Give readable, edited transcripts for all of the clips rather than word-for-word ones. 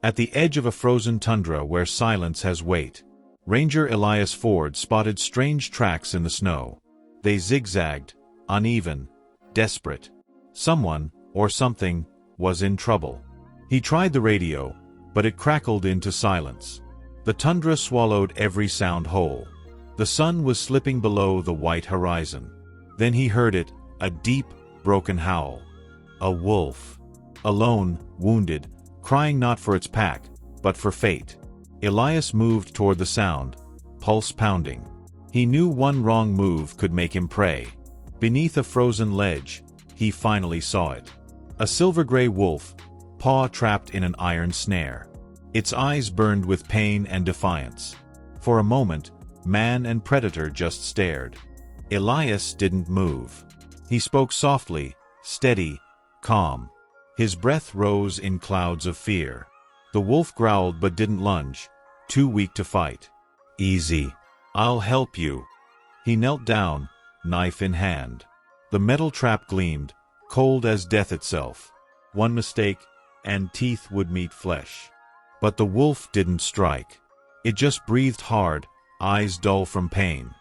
At the edge of a frozen tundra where silence has weight, Ranger Elias Ford spotted strange tracks in the snow. They zigzagged, uneven, desperate. Someone, or something, was in trouble. He tried the radio, but it crackled into silence. The tundra swallowed every sound whole. The sun was slipping below the white horizon. Then he heard it, a deep, broken howl. A wolf. Alone, wounded, crying not for its pack, but for fate. Elias moved toward the sound, pulse pounding. He knew one wrong move could make him prey. Beneath a frozen ledge, he finally saw it. A silver-gray wolf, paw trapped in an iron snare. Its eyes burned with pain and defiance. For a moment, man and predator just stared. Elias didn't move. He spoke softly, steady, calm. His breath rose in clouds of fear. The wolf growled but didn't lunge, too weak to fight. "Easy. I'll help you." He knelt down, knife in hand. The metal trap gleamed, cold as death itself. One mistake, and teeth would meet flesh. But the wolf didn't strike. It just breathed hard, eyes dull from pain.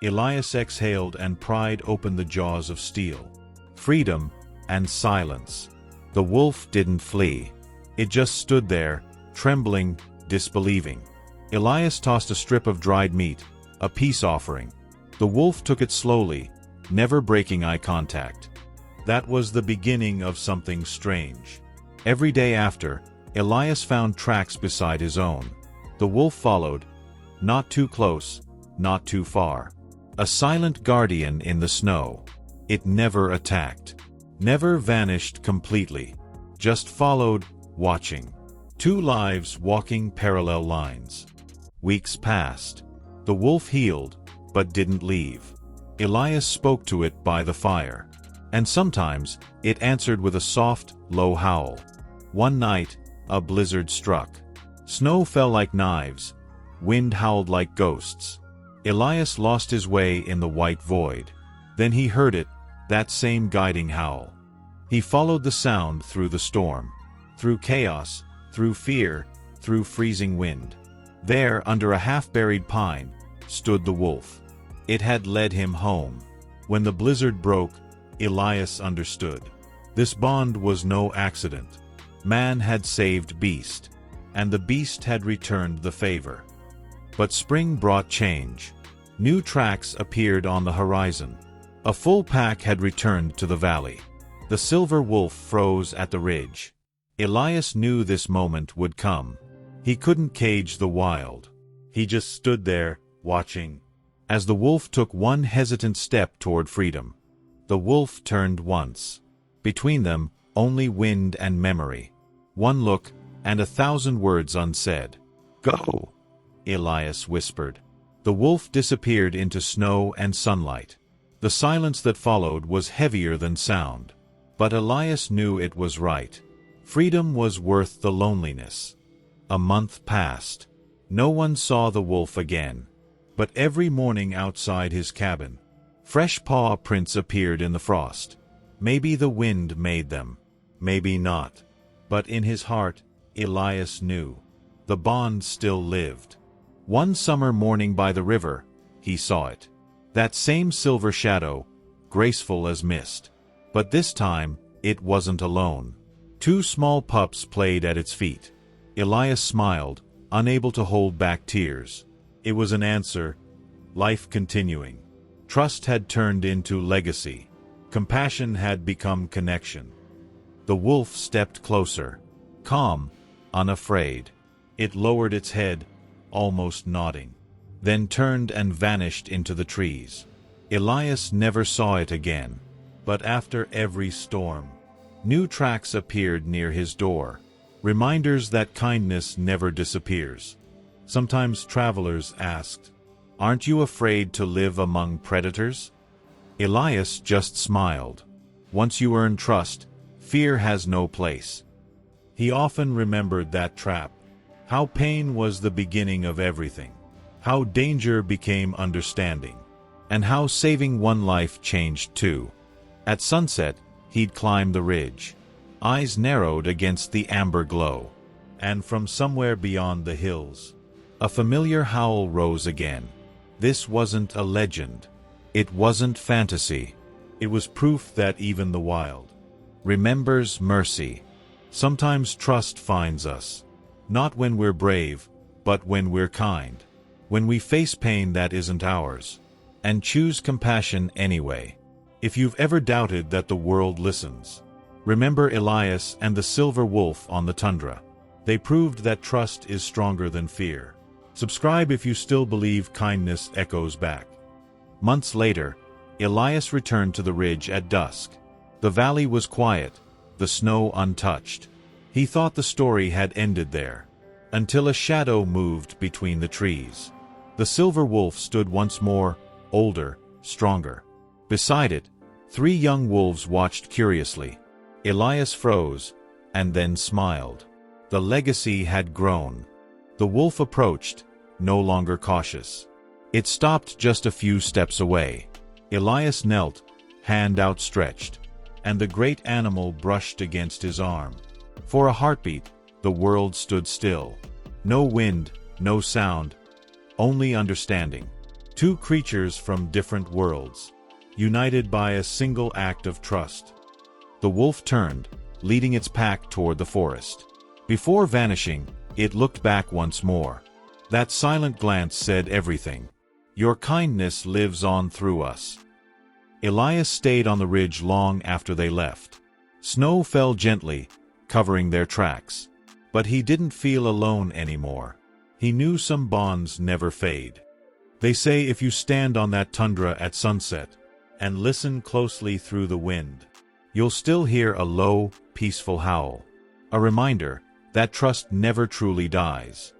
Elias exhaled and pried open the jaws of steel. Freedom and silence. The wolf didn't flee. It just stood there, trembling, disbelieving. Elias tossed a strip of dried meat, a peace offering. The wolf took it slowly, never breaking eye contact. That was the beginning of something strange. Every day after, Elias found tracks beside his own. The wolf followed, not too close, not too far. A silent guardian in the snow. It never attacked. Never vanished completely. Just followed, watching. Two lives walking parallel lines. Weeks passed. The wolf healed, but didn't leave. Elias spoke to it by the fire. And sometimes, it answered with a soft, low howl. One night, a blizzard struck. Snow fell like knives. Wind howled like ghosts. Elias lost his way in the white void. Then he heard it, that same guiding howl. He followed the sound through the storm. Through chaos, through fear, through freezing wind. There, under a half-buried pine, stood the wolf. It had led him home. When the blizzard broke, Elias understood. This bond was no accident. Man had saved beast, and the beast had returned the favor. But spring brought change. New tracks appeared on the horizon. A full pack had returned to the valley. The silver wolf froze at the ridge. Elias knew this moment would come. He couldn't cage the wild. He just stood there, watching. As the wolf took one hesitant step toward freedom, the wolf turned once. Between them, only wind and memory. One look, and 1,000 words unsaid. "Go," Elias whispered. The wolf disappeared into snow and sunlight. The silence that followed was heavier than sound. But Elias knew it was right. Freedom was worth the loneliness. A month passed. No one saw the wolf again. But every morning outside his cabin, fresh paw prints appeared in the frost. Maybe the wind made them. Maybe not. But in his heart, Elias knew. The bond still lived. One summer morning by the river, he saw it. That same silver shadow, graceful as mist. But this time, it wasn't alone. Two small pups played at its feet. Elias smiled, unable to hold back tears. It was an answer, life continuing. Trust had turned into legacy. Compassion had become connection. The wolf stepped closer, calm, unafraid. It lowered its head, almost nodding, then turned and vanished into the trees. Elias never saw it again. But after every storm, new tracks appeared near his door, reminders that kindness never disappears. Sometimes travelers asked, "Aren't you afraid to live among predators?" Elias just smiled. Once you earn trust, fear has no place. He often remembered that trap, how pain was the beginning of everything, how danger became understanding, and how saving one life changed too. At sunset, he'd climb the ridge, eyes narrowed against the amber glow. And from somewhere beyond the hills, a familiar howl rose again. This wasn't a legend. It wasn't fantasy. It was proof that even the wild remembers mercy. Sometimes trust finds us, not when we're brave, but when we're kind. When we face pain that isn't ours, and choose compassion anyway. If you've ever doubted that the world listens, remember Elias and the silver wolf on the tundra. They proved that trust is stronger than fear. Subscribe if you still believe kindness echoes back. Months later, Elias returned to the ridge at dusk. The valley was quiet, the snow untouched. He thought the story had ended there, until a shadow moved between the trees. The silver wolf stood once more, older, stronger. Beside it, 3 young wolves watched curiously. Elias froze, and then smiled. The legacy had grown. The wolf approached, no longer cautious. It stopped just a few steps away. Elias knelt, hand outstretched, and the great animal brushed against his arm. For a heartbeat, the world stood still. No wind, no sound, only understanding. 2 creatures from different worlds, united by a single act of trust. The wolf turned, leading its pack toward the forest. Before vanishing, it looked back once more. That silent glance said everything. Your kindness lives on through us. Elias stayed on the ridge long after they left. Snow fell gently, covering their tracks. But he didn't feel alone anymore. He knew some bonds never fade. They say if you stand on that tundra at sunset and listen closely through the wind, you'll still hear a low, peaceful howl. A reminder that trust never truly dies.